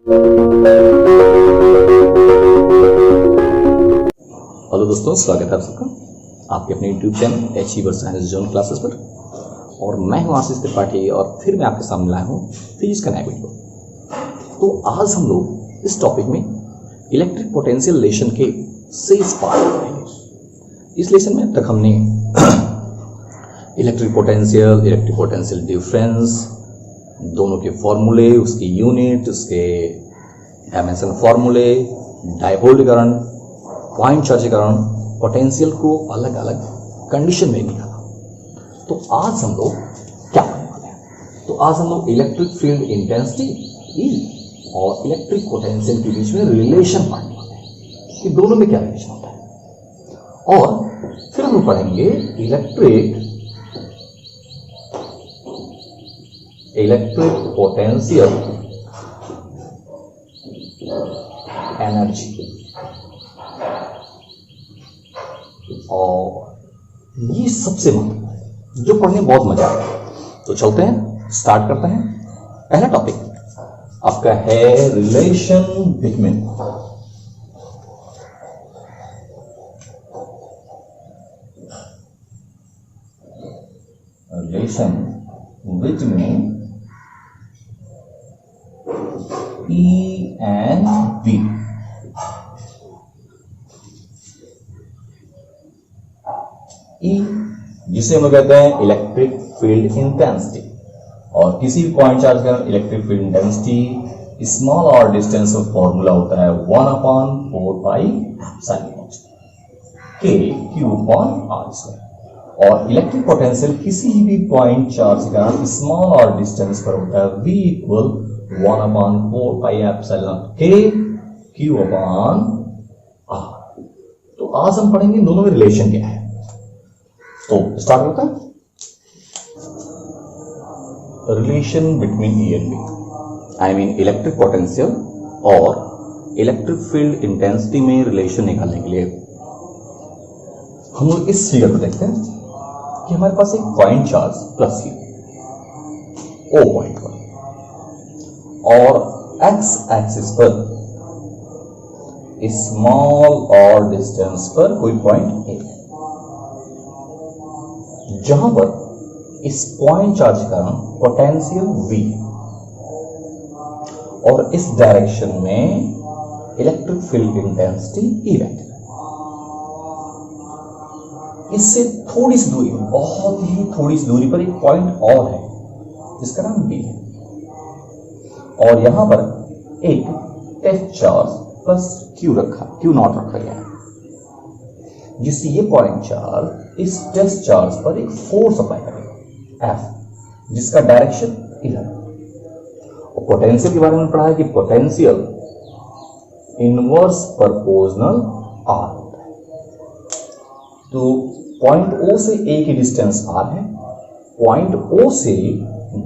Hello दोस्तों, स्वागत है आप सबका आपके अपने YouTube channel achiever science zone classes पर। और मैं हूं आशीष त्रिपाठी और फिर मैं आपके सामने लाया हूं फिजिक्स का नया वीडियो। तो आज हम लोग इस टॉपिक में इलेक्ट्रिक पोटेंशियल लेशन के शेष पार्ट पढ़ेंगे। इस लेशन में अब तक हमने इलेक्ट्रिक पोटेंशियल डिफरेंस, दोनों के फॉर्मूले, उसकी यूनिट, उसके डायमेंशन फॉर्मूले, dipole current, point charge current, potential को अलग अलग कंडीशन में निकाला। तो आज हम लोग क्या पढ़ने वाले हैं? तो आज हम लोग इलेक्ट्रिक फील्ड इंटेंसिटी ई और इलेक्ट्रिक पोटेंशियल के बीच में रिलेशन पढ़ने वाले हैं कि दोनों में क्या रिलेशन होता है। और फिर हम पढ़ेंगे इलेक्ट्रिक पोटेंशियल एनर्जी, और ये सबसे महत्वपूर्ण है जो पढ़ने में बहुत मजा आता है। तो चलते हैं, स्टार्ट करते हैं। पहला टॉपिक आपका है relation between E and B। E जिसे हम लोग कहते हैं इलेक्ट्रिक फील्ड इंटेंसिटी, और किसी भी पॉइंट चार्ज का इलेक्ट्रिक फील्ड इंटेंसिटी स्मॉल और डिस्टेंस का फॉर्मूला होता है 1/4πε0 K Q/r²। और इलेक्ट्रिक पोटेंशियल किसी भी पॉइंट चार्ज का स्मॉल और डिस्टेंस पर होता है V = 1/4πε0 K Q/r। तो आज हम पढ़ेंगे दोनों में रिलेशन क्या है। तो स्टार्ट करता है। Relation between E and B, I mean electric potential और इलेक्ट्रिक फील्ड इंटेंसिटी में रिलेशन निकालने के लिए हम लोग इस फिगर को देखते हैं कि हमारे पास एक point charge plus Q O point पर, और x एक्सिस पर स्मॉल और डिस्टेंस पर कोई पॉइंट A, जहां पर इस पॉइंट चार्ज का पोटेंशियल V और इस डायरेक्शन में electric field intensity E vector. इससे थोड़ी सी दूरी, बहुत ही थोड़ी सी दूरी पर एक पॉइंट और है जिसका नाम B है, और यहां पर एक टेस्ट चार्ज प्लस Q0 रखा गया है, जिससे ये पॉइंट चार्ज इस टेस्ट चार्ज पर एक फोर्स अप्लाई करेगा F, जिसका डायरेक्शन इधर है। और पोटेंशियल के बारे में पढ़ा है कि पोटेंशियल इनवर्स प्रोपोर्शनल R होता है। तो पॉइंट O से A की डिस्टेंस R है, पॉइंट O से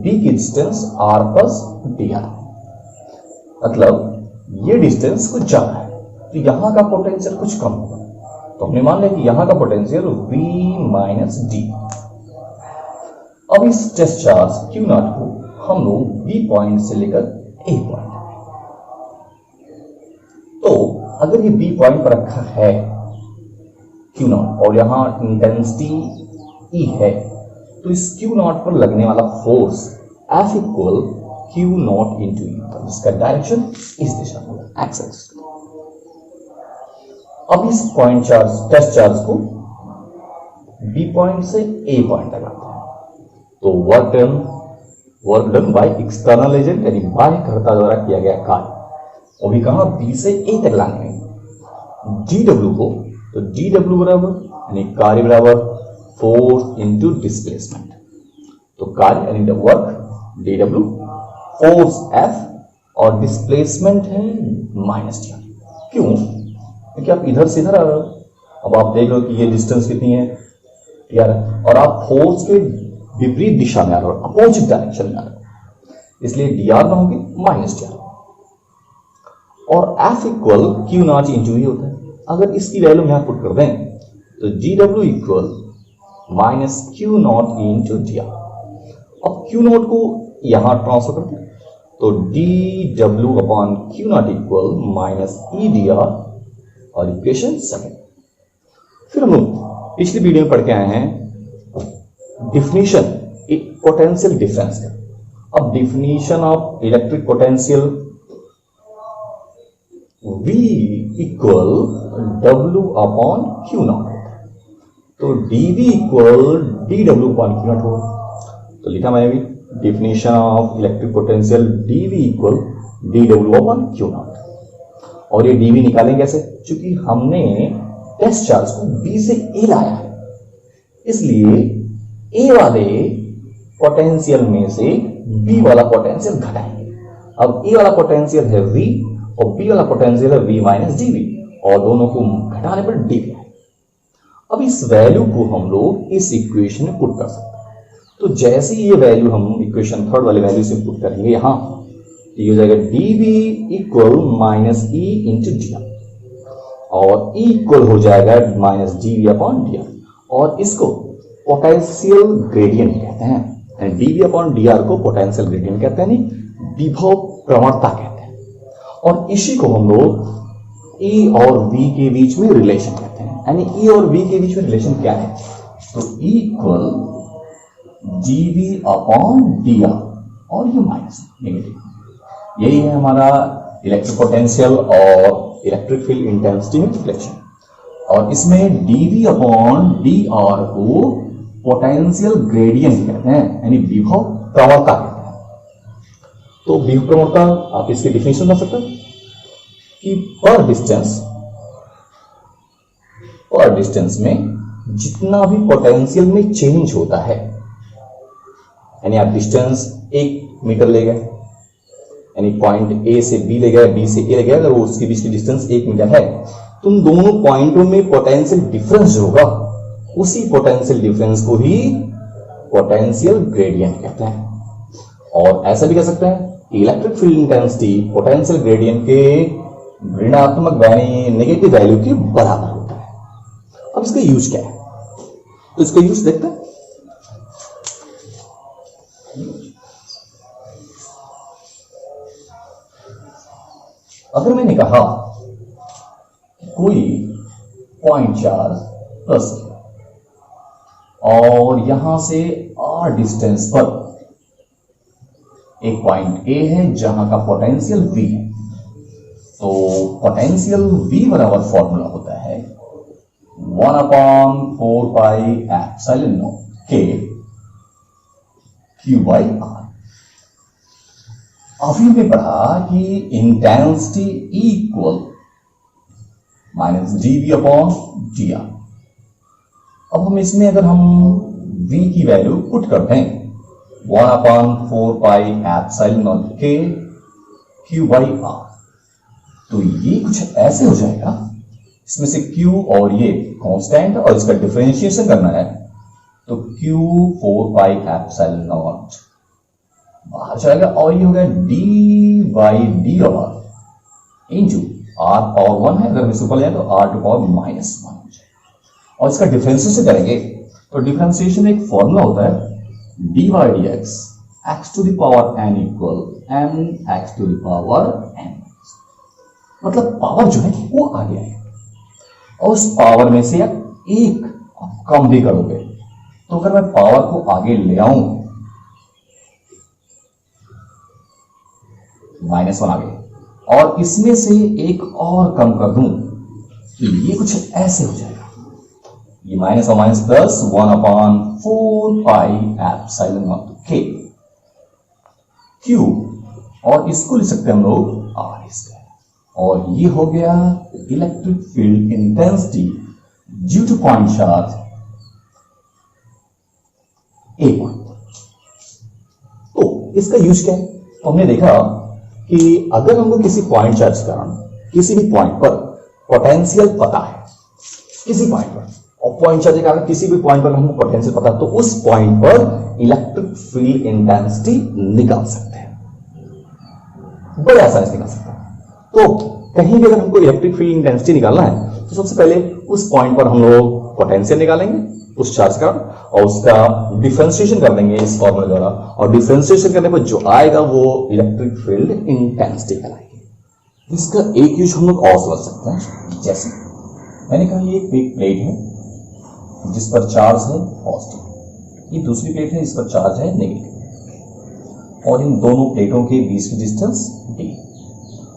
B की डिस्टेंस R प्लस dr, मतलब ये डिस्टेंस कुछ ज्यादा है, तो यहां का पोटेंशियल कुछ कम होगा। तो हमने मान लिया कि यहां का पोटेंशियल V - D। अब इस टेस्ट चार्ज Q0 को हम लोग B पॉइंट से लेकर A पॉइंट, तो अगर ये B पॉइंट पर रखा है Q0 और यहां इंटेंसिटी E है, तो इस Q0 पर लगने वाला फोर्स F = Q0 × E, जिसका डायरेक्शन इस दिशा में x एक्सिस। अब इस पॉइंट चार्ज टेस्ट चार्ज को B पॉइंट से A पॉइंट तक लाते हैं, तो work done by external agent, यानी बाह्यकर्ता द्वारा किया गया कार्य, वो भी कहां B से A तक लाने में dW को, तो dW बराबर यानी कार्य बराबर फोर्स इनटू डिस्प्लेसमेंट। तो कार्य यानी the work dW, force F और डिस्प्लेसमेंट है -dr। क्यों? क्योंकि आप इधर से इधर आ रहे हो। अब आप देख लो कि ये डिस्टेंस कितनी है यार, और आप फोर्स के विपरीत दिशा में आ रहे हो, अपोजिट डायरेक्शन में आ रहे हो, इसलिए dr ना होगी -dr। और F = Q0 × E होता है। अगर इसकी वैल्यू यहां पुट कर दें तो dW = -Q0 × dr। अब Q0 को यहां ट्रांसफर करते हैं, तो dW/Q0 इक्वल माइनस EdR और इक्वेशन सेकेंड। फिर हम लोग पिछली वीडियो में पढ़ के आए हैं डिफिनीशन एक पोटेंशियल डिफरेंस का। अब definition of electric potential V equal W/Q0, तो dV इक्वल dW/Q0 होगा। तो लिखा मैंने भी definition of electric potential dV equal dW/Q0। और ये dV निकालेंगे कैसे? क्योंकि हमने टेस्ट चार्ज को B से A लाया है, इसलिए A वाले पोटेंशियल में से B वाला पोटेंशियल घटाएंगे। अब A वाला पोटेंशियल है V और B वाला पोटेंशियल है V माइनस dV, और दोनों को घटाने पर dV है। अब इस वैल्यू को हम लोग इस इक्वेशन में पुट कर सकते हैं। तो जैसे ये वैल्यू हम इक्वेशन थर्ड वाले वैल्यू से पुट करेंगे यहां, तो ये हो जाएगा dV equal minus E into dr, और E इक्वल हो जाएगा माइनस dV/dr, और इसको पोटेंशियल ग्रेडियंट कहते हैं। dV/dr को पोटेंशियल ग्रेडियंट कहते हैं, नहीं विभव प्रवणता कहते हैं। और इसी को हम लोग E और V के बीच में रिलेशन कहते हैं। यानी E और V के बीच में रिलेशन क्या है? तो E इक्वल dV/dr, और ये माइनस नेगेटिव। यही है हमारा इलेक्ट्रिक पोटेंशियल और इलेक्ट्रिक फील्ड इंटेंसिटी में रिलेशन। और इसमें dV/dr को पोटेंशियल ग्रेडियंट कहते हैं, यानी विभव प्रवणता कहते हैं। तो विभव प्रवणता आप इसकी डिफिनेशन बता सकते हैं कि पर डिस्टेंस में जितना भी पोटेंशियल में चेंज होता है, यानी आप डिस्टेंस 1 मीटर ले गए, यानी पॉइंट A से B ले गए, B से A ले गए, अगर वो उसके बीच की डिस्टेंस 1 मीटर है, तो उन दोनों पॉइंटों में पोटेंशियल डिफरेंस जो होगा, उसी पोटेंशियल डिफरेंस को ही पोटेंशियल ग्रेडियंट कहते हैं। और ऐसा भी कह सकते हैं कि electric field intensity potential gradient के ऋणात्मक यानी नेगेटिव वैल्यू के बराबर होता है। अब इसका यूज क्या है? तो इसका यूज देखते हैं। अगर मैंने कहा कोई पॉइंट चार्ज प्लस और यहां से r डिस्टेंस पर एक पॉइंट A है जहां का पोटेंशियल V है, तो पोटेंशियल V बराबर फॉर्मूला होता है 1/4πε0 K Q/R। अभी हमने पढ़ा कि intensity E equal minus dV/dr। अब हम इसमें अगर हम V की वैल्यू पुट करते हैं 1/4πε0 K Q/R, तो ये कुछ ऐसे हो जाएगा, इसमें से Q और ये कांस्टेंट और इसका डिफरेंशिएशन करना है, तो Q 4πε0 बाहर जाएगा, और ये हो गया d/dr इंटू r पावर 1 है, अगर इसको ऊपर जाए तो r टू पावर -1 हो जाएगा। और इसका डिफरेंशिएशन करेंगे तो डिफरेंशिएशन एक फॉर्मूला होता है dy/dx x to the power n equal mx to the power n, मतलब पावर जो है वो आगे आएगा, और उस पावर में से आप एक कम भी करोगे, तो अगर मैं पावर को आगे ले आऊं -1 आगे, और इसमें से एक और कम कर दूं, तो ये कुछ ऐसे हो जाएगा, ये माइनस और माइनस प्लस 1/4πε0 K Q, और इसको लिख सकते हैं हम लोग R², और ये हो गया electric field intensity due two point charge A point. तो इसका यूज क्या है? तो हमने देखा कि अगर हमको किसी पॉइंट चार्ज के कारण किसी भी पॉइंट पर पोटेंशियल पता है, किसी पॉइंट पर, और पॉइंट चार्ज के कारण किसी भी पॉइंट पर हमको पोटेंशियल पता है, तो उस पॉइंट पर इलेक्ट्रिक फील्ड इंटेंसिटी निकाल सकते हैं, बड़े आसानी से निकाल सकते हैं। तो कहीं भी अगर हमको इलेक्ट्रिक फील्ड इंटेंसिटी निकालना है, तो सबसे पहले उस पॉइंट पर हम लोग पोटेंशियल निकालेंगे, उस चार्ज का, और उसका डिफरेंशिएशन कर देंगे इस फॉर्मूले द्वारा, और डिफरेंशिएशन करने पर जो आएगा वो इलेक्ट्रिक फील्ड इंटेंसिटी कहलाएगी। इसका एक यूज हम लोग और समझ सकते हैं। जैसे मैंने कहा ये एक प्लेट है जिस पर चार्ज है पॉजिटिव, ये दूसरी प्लेट है इस पर चार्ज है नेगेटिव, और इन दोनों प्लेटों के बीच की डिस्टेंस d।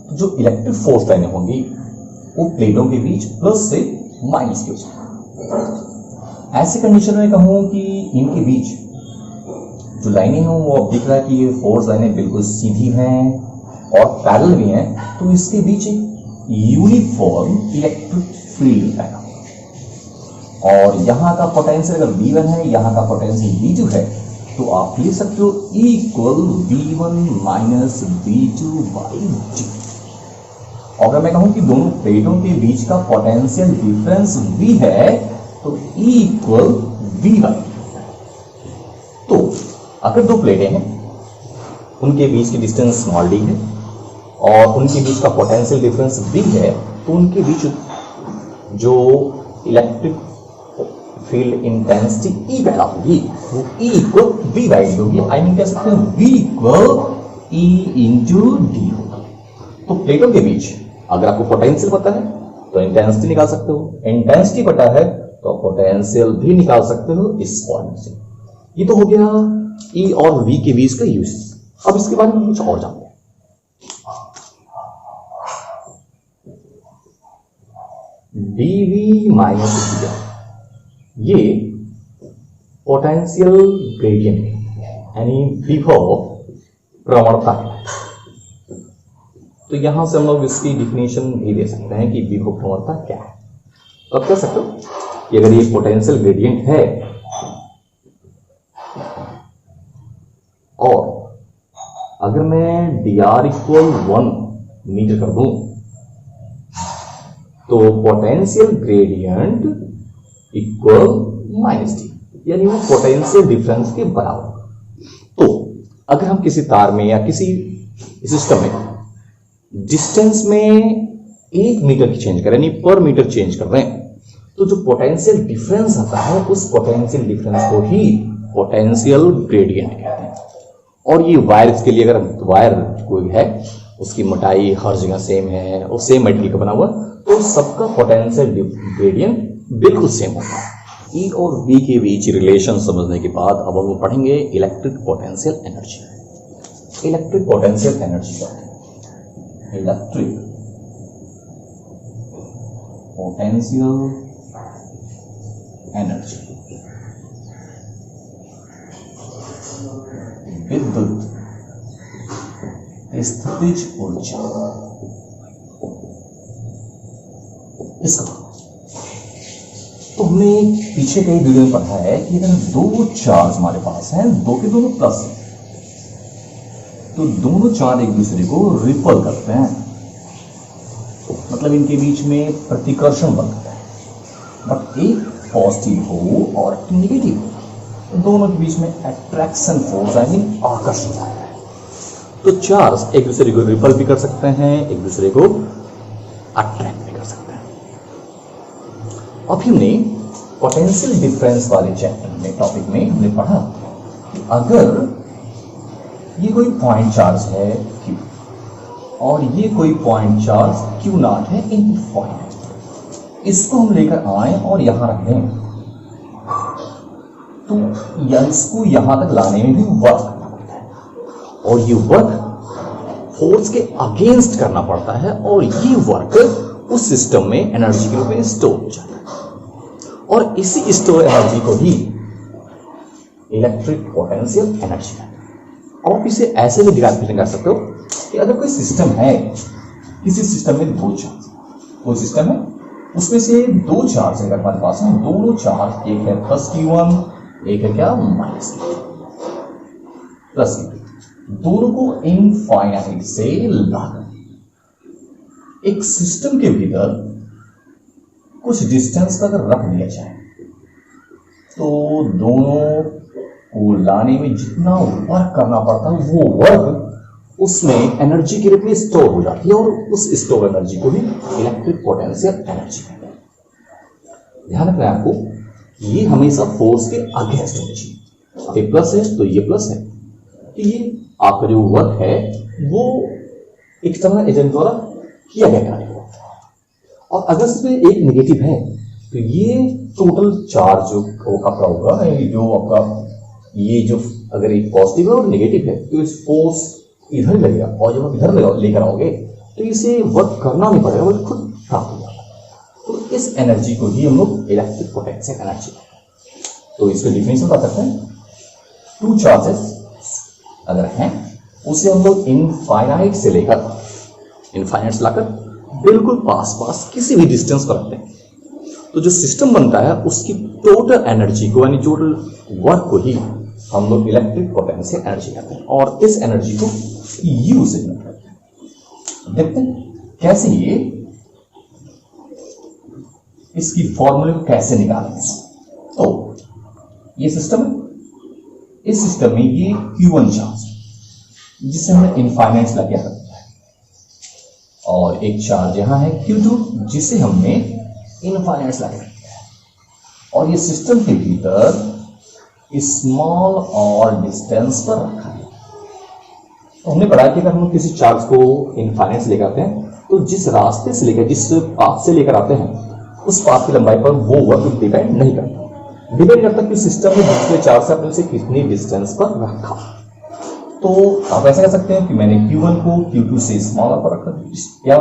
तो जो इलेक्ट्रिक फोर्स लाइनें होंगी वो प्लेटों के बीच प्लस से माइनस की हो जाएगी। ऐसे कंडीशन में कहूं कि इनके बीच जो लाइनें हैं वो अब दिख रहा है कि ये फोर्स लाइनें बिल्कुल सीधी हैं और पैरेलल भी हैं, तो इसके बीच एक यूनिफॉर्म इलेक्ट्रिक फील्ड पैदा होगा। और यहां का पोटेंशियल अगर V1 है, यहां का पोटेंशियल V2 है, तो आप लिख सकते हो equal V1 minus V2 by d। और अगर मैं कहूं कि दोनों प्लेटों के बीच का पोटेंशियल डिफरेंस V है, तो E इक्वल V1। तो अगर दो प्लेटें हैं उनके बीच की डिस्टेंस स्मॉल d है और उनके बीच का पोटेंशियल डिफरेंस V है, तो उनके बीच जो इलेक्ट्रिक फील्ड इंटेंसिटी E पैदा होगी वो E equal V by d होगी। आई मीन कह सकते हैं V equal E into d होगा। तो प्लेटों के बीच अगर आपको पोटेंशियल पता है तो इंटेंसिटी निकाल सकते हो, इंटेंसिटी पता है तो पोटेंशियल भी निकाल सकते हो इस फॉर्मूले से। ये तो हो गया E और V के बीच का यूज। अब इसके बारे में कुछ और जानते हैं। dV माइनस dr ये पोटेंशियल ग्रेडियंट यानी विभव प्रवणता है। तो यहां से हम लोग इसकी डिफिनेशन भी दे सकते हैं कि विभव प्रवणता क्या है। तो आप कह सकते हो कि अगर ये पोटेंशियल ग्रेडियंट है और अगर मैं dr इक्वल 1 मीटर कर दूं तो potential gradient equal minus d, यानी वो पोटेंशियल डिफरेंस के बराबर। तो अगर हम किसी तार में या किसी सिस्टम में डिस्टेंस में 1 मीटर की चेंज करें, यानी पर मीटर चेंज कर रहे हैं, तो जो पोटेंशियल डिफरेंस आता है उस पोटेंशियल डिफरेंस को ही पोटेंशियल ग्रेडियंट कहते हैं। और ये वायर्स के लिए, अगर वायर कोई है उसकी मोटाई हर जगह सेम है और सेम मेटेरियल का बना हुआ, तो सबका पोटेंशियल ग्रेडियंट बिल्कुल सेम होगा। E और V के बीच रिलेशन समझने के बाद अब हम पढ़ेंगे electric potential energy. Electric potential energy क्या है? इलेक्ट्रिक पोटेंशियल एनर्जी विद्युत स्थितिज ऊर्जा। इसका तो हमने पीछे कई वीडियो में पढ़ा है कि अगर दो चार्ज हमारे पास हैं, दो के दोनों प्लस हैं, तो दोनों चार्ज एक दूसरे को रिपल करते हैं, मतलब इनके बीच में प्रतिकर्षण बनता है। बट एक पॉजिटिव हो और नेगेटिव हो, तो दोनों के बीच में अट्रैक्शन फोर्स आई मीन आकर्षण होता है। तो चार्ज एक दूसरे को रिपल भी कर सकते हैं, एक दूसरे को अट्रैक्ट भी कर सकते हैं। अभी हमने पोटेंशियल डिफरेंस वाले चैप्टर में टॉपिक में हमने पढ़ा कि अगर ये कोई पॉइंट चार्ज है Q और ये कोई पॉइंट चार्ज Q नॉट है इन पॉइंट, इसको हम लेकर आए और यहां रख दें, तो इसको यहां तक लाने में भी वर्क करना पड़ता है और ये वर्क फोर्स के अगेंस्ट करना पड़ता है, और ये वर्क उस सिस्टम में एनर्जी के रूप में स्टोर हो जाता है। और इसी स्टोर एनर्जी को ही इलेक्ट्रिक पोटेंशियल एनर्जी है। और इसे ऐसे भी डिफाइन कर सकते हो कि अगर कोई सिस्टम है, किसी सिस्टम में दो चार्ज, कोई सिस्टम है उसमें से दो चार्ज अगर हमारे पास है, दोनों चार्ज, एक है प्लस Q1, एक है क्या माइनस प्लस Q2, दोनों को इनफाइनाइट से लाकर एक सिस्टम के भीतर कुछ डिस्टेंस पर अगर रख दिया जाए, तो दोनों को लाने में जितना वर्क करना पड़ता है वो वर्क उसमें एनर्जी के रूप में स्टोर हो जाती है, और उस स्टोर एनर्जी को भी इलेक्ट्रिक पोटेंशियल एनर्जी कहते हैं। ध्यान रखना है आपको, ये हमेशा फोर्स के अगेंस्ट होनी चाहिए। अब ये प्लस है तो ये प्लस है, तो ये आपका जो वर्क है वो एक्सटर्नल एजेंट द्वारा किया गया कार्य होगा। और अगर इसमें एक नेगेटिव है तो ये टोटल चार्ज जो आपका होगा, जो आपका ये जो अगर एक पॉजिटिव है और नेगेटिव है तो इस फोर्स इधर लगेगा, और जब आप इधर लेकर आओगे तो इसे वर्क करना नहीं पड़ेगा, वो खुद प्राप्त हो जाएगा। तो इस एनर्जी को ही हम लोग इलेक्ट्रिक पोटेंशियल एनर्जी कहते हैं। तो इसका डिफिनेशन बता सकते हैं, टू चार्जेस अगर हैं उसे हम लोग इनफाइनाइट से लेकर इनफाइनाइट से लाकर बिल्कुल पास पास किसी भी डिस्टेंस पर रखते हैं, तो जो सिस्टम बनता है उसकी टोटल एनर्जी को यानी टोटल वर्क को ही हम लोग इलेक्ट्रिक पोटेंशियल एनर्जी कहते हैं। और इस एनर्जी को यू से करते हैं। देखते हैं कैसे ये इसकी फॉर्मूले को कैसे निकालेंगे। तो ये सिस्टम है, इस सिस्टम में ये Q1 चार्ज जिसे हमने इनफाइनाइट लगा रखा है, और एक चार्ज यहां है Q2 जिसे हमने इनफाइनाइट लगा रखा है, और ये सिस्टम के भीतर स्मॉल और डिस्टेंस पर रखा है। तो हमने पढ़ा कि अगर हम किसी चार्ज को इनफाइनाइट से लेकर आते हैं तो जिस रास्ते से लेकर जिस पाथ से लेकर आते हैं उस पाथ की लंबाई पर वो वर्क डिपेंड नहीं करता कि सिस्टम में दूसरे चार्ज से अपने से कितनी डिस्टेंस पर रखा। तो आप ऐसा कह सकते हैं कि मैंने Q1 को Q2 से स्मॉल पर रखा, या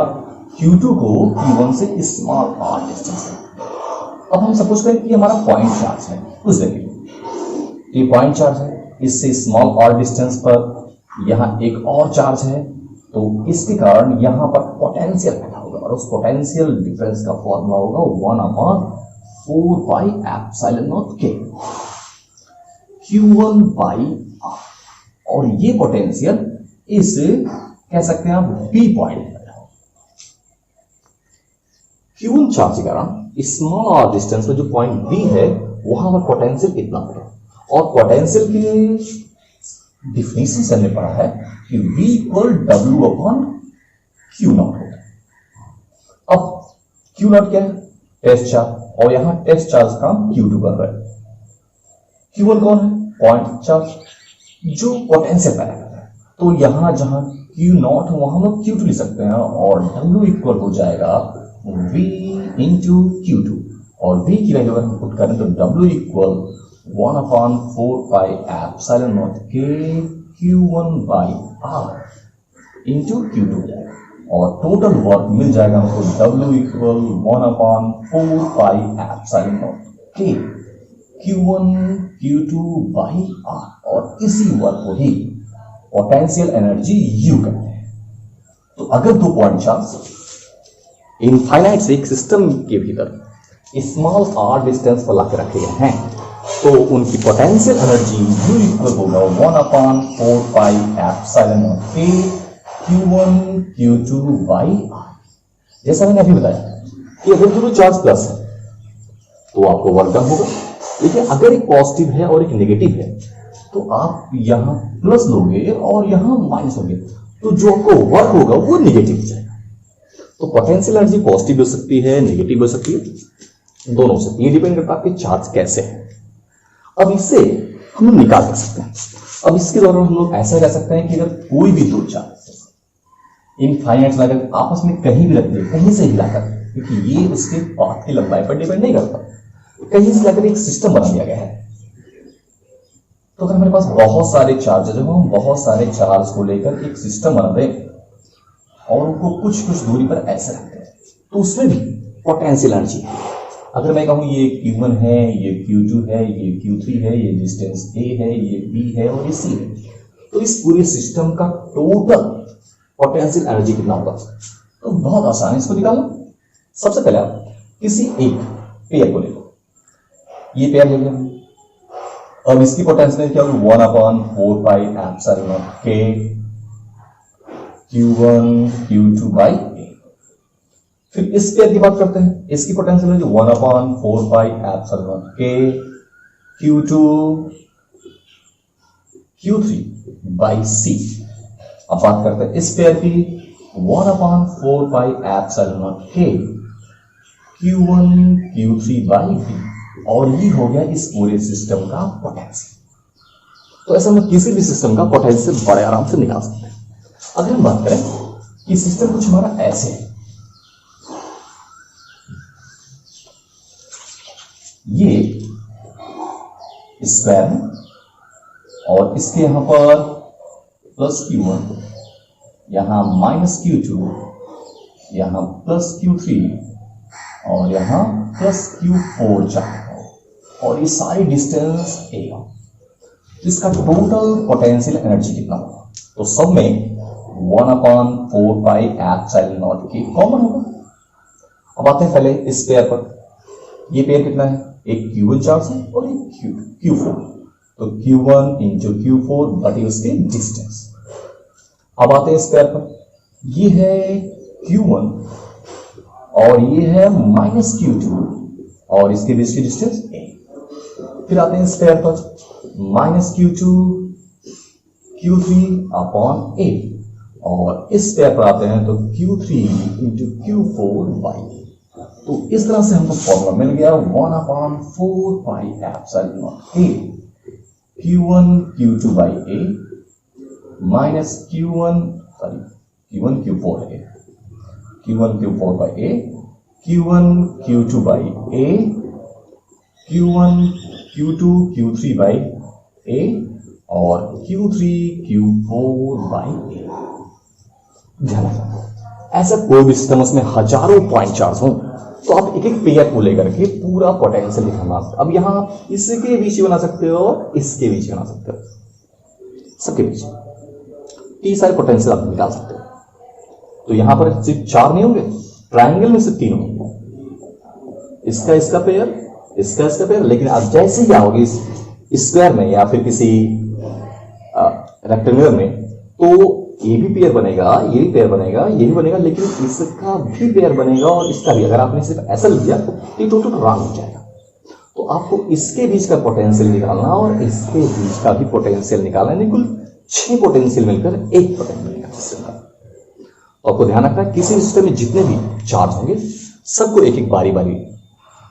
Q2 को Q1 से स्मॉल आर डिस्टेंस पर। अब हम सपोज करें कि हमारा पॉइंट चार्ज है उस जगह, ये पॉइंट चार्ज है, इससे स्मॉल आर डिस्टेंस पर यहां एक और चार्ज है, तो इसके कारण यहां पर पोटेंशियल पैदा होगा, और उस पोटेंशियल डिफरेंस का फॉर्मूला होगा 1/4πε0k Q1/r। और ये पोटेंशियल इस कह सकते हैं आप B पॉइंट पर। Q1 चार्ज के कारण स्मॉल आर डिस्टेंस में जो पॉइंट B है वहां पर पोटेंशियल इतना है, और पोटेंशियल के डिफिनेशन से हमने पढ़ा है कि V = W/Q0 होता है। अब Q0 क्या है? टेस्ट चार्ज, और यहां टेस्ट चार्ज का Q2 कर रहा है। Q1 कौन है? पॉइंट चार्ज जो पोटेंशियल पैदा करता है। तो यहां जहां Q0 है वहां हम लोग Q2 लिख सकते हैं, और W इक्वल हो जाएगा V इंटू Q2, और V की वैल्यू अगर हम पुट करें तो W equal 1/4πε0k Q1/r into Q2 हो जाएगा, और टोटल वर्क मिल जाएगा हमको W equal 1/4πε0k Q1 Q2/r, और इसी वर्क को ही पोटेंशियल एनर्जी U कहते हैं। तो अगर दो पॉइंट चार्ज इनफाइनाइट से एक सिस्टम के भीतर स्मॉल r डिस्टेंस पर लाके रखे गए हैं तो उनकी पोटेंशियल एनर्जी U इक्वल होगा 1/4πε0k Q1 Q2/r। जैसा मैंने अभी बताया कि अगर दोनों चार्ज प्लस है तो आपको वर्क डन होगा, लेकिन अगर एक पॉजिटिव है और एक नेगेटिव है तो आप यहां प्लस लोगे और यहां माइनस लोगे, तो जो आपको वर्क होगा वो नेगेटिव हो जाएगा। तो पोटेंशियल एनर्जी पॉजिटिव हो सकती है, नेगेटिव हो सकती है, दोनों से, ये डिपेंड करता है आपके चार्ज कैसे है। अब इससे हम लोग निकाल कर सकते हैं। अब इसके दौरान हम लोग ऐसा कह सकते हैं कि अगर कोई भी दो चार्ज इनफाइनाइट लाकर आपस में कहीं भी रख दे, कहीं से हिलाकर, क्योंकि ये उसके पाथ की लंबाई पर डिपेंड नहीं करता, कहीं से लाकर एक सिस्टम बना दिया गया है। तो अगर हमारे पास बहुत सारे चार्ज है, हम बहुत सारे चार्ज को लेकर एक सिस्टम बना दें और उनको कुछ कुछ दूरी पर ऐसे रखते हैं, तो उसमें भी पोटेंशियल एनर्जी है। अगर मैं कहूं ये Q1 है, ये Q2 है, ये Q3 है, ये डिस्टेंस A है, ये B है और ये C है, तो इस पूरे सिस्टम का टोटल पोटेंशियल एनर्जी कितना होगा? तो बहुत आसान है इसको निकालना। सबसे पहले आप किसी एक पेयर को ले लो, ये पेयर ले लिया, अब इसकी पोटेंशियल क्या होगी? 1/4πε0k Q1 Q2/a। फिर इस पेयर की बात करते हैं, इसकी पोटेंशियल है जो 1/4πε0k Q2 Q3/c। अब बात करते हैं इस पेयर की 1/4πε0k Q1 Q3/b। और ये हो गया इस पूरे सिस्टम का पोटेंशियल। तो ऐसा हम किसी भी सिस्टम का पोटेंशियल बड़े आराम से निकाल सकते हैं। अगर हम बात करें कि सिस्टम कुछ हमारा ऐसे है, ये स्क्वायर है और इसके यहां पर प्लस Q1, यहां माइनस Q2, यहां प्लस Q3 और यहां प्लस Q4 चार्ज और ये सारी डिस्टेंस A हो। इसका टोटल पोटेंशियल एनर्जी कितना होगा? तो सब में 1/4 पाई एप्सिलॉन नॉट के कॉमन होगा। अब आते हैं पहले इस पेयर पर। ये पेयर कितना है? एक Q1 चार्ज है और एक Q4। तो Q1 इंटू Q4 बटे उसके डिस्टेंस। अब आते हैं इस पेयर पर। ये है Q1 और ये है माइनस Q2 और इसके बीच की डिस्टेंस A। फिर आते हैं इस पेयर पर minus Q2 Q3 upon A और इस पेयर पर आते हैं तो Q3 into Q4 by A। तो इस तरह से हमको फॉर्मूला मिल गया 1/4 pi epsilon not A Q1 Q2 by A minus Q1 Q4 है Q1 Q4 by A Q1 Q2 by A Q1 Q2 Q3 by A और Q3 Q4 बाई A। ध्यान रखना, ऐसा कोई भी सिस्टम उसमें हजारों पॉइंट चार्ज हो तो आप एक एक पेयर को लेकर के पूरा पोटेंशियल निकालना। अब यहां आप इसके बीच बना सकते हो और इसके बीच बना सकते हो, सबके बीच 30 सारे पोटेंशियल आप निकाल सकते हो। तो यहां पर सिर्फ 4 नहीं होंगे, ट्रायंगल में सिर्फ 3 होंगे, इसका पेयर, इसका पेयर। लेकिन आप जैसे ही आओगे स्क्वायर में या फिर किसी रेक्टेंगुलर में तो ये भी पेयर बनेगा, ये भी पेयर बनेगा, ये भी बनेगा, लेकिन इसका भी पेयर बनेगा और इसका भी। अगर आपने सिर्फ ऐसा लिया तो ये टोटल रॉन्ग हो जाएगा। तो आपको इसके बीच का पोटेंशियल निकालना और इसके बीच का भी पोटेंशियल निकालना, यानी कुल 6 पोटेंशियल मिलकर एक पोटेंशियल निकाल सिस्टम का। तो आपको ध्यान रखना है किसी सिस्टम में जितने भी चार्ज होंगे सबको एक एक बारी बारी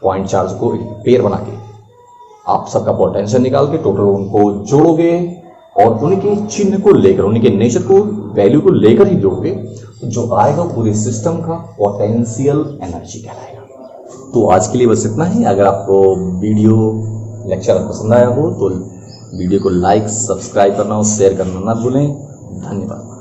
पॉइंट चार्ज को एक पेयर बना के आप सबका पोटेंशियल निकाल के टोटल उनको जोड़ोगे और उनके चिन्ह को लेकर, उनके नेचर को, वैल्यू को लेकर ही जोड़ोगे तो जो आएगा पूरे सिस्टम का पोटेंशियल एनर्जी कहलाएगा। तो आज के लिए बस इतना ही। अगर आपको वीडियो लेक्चर पसंद आया हो तो वीडियो को लाइक, सब्सक्राइब करना और शेयर करना ना भूलें। धन्यवाद।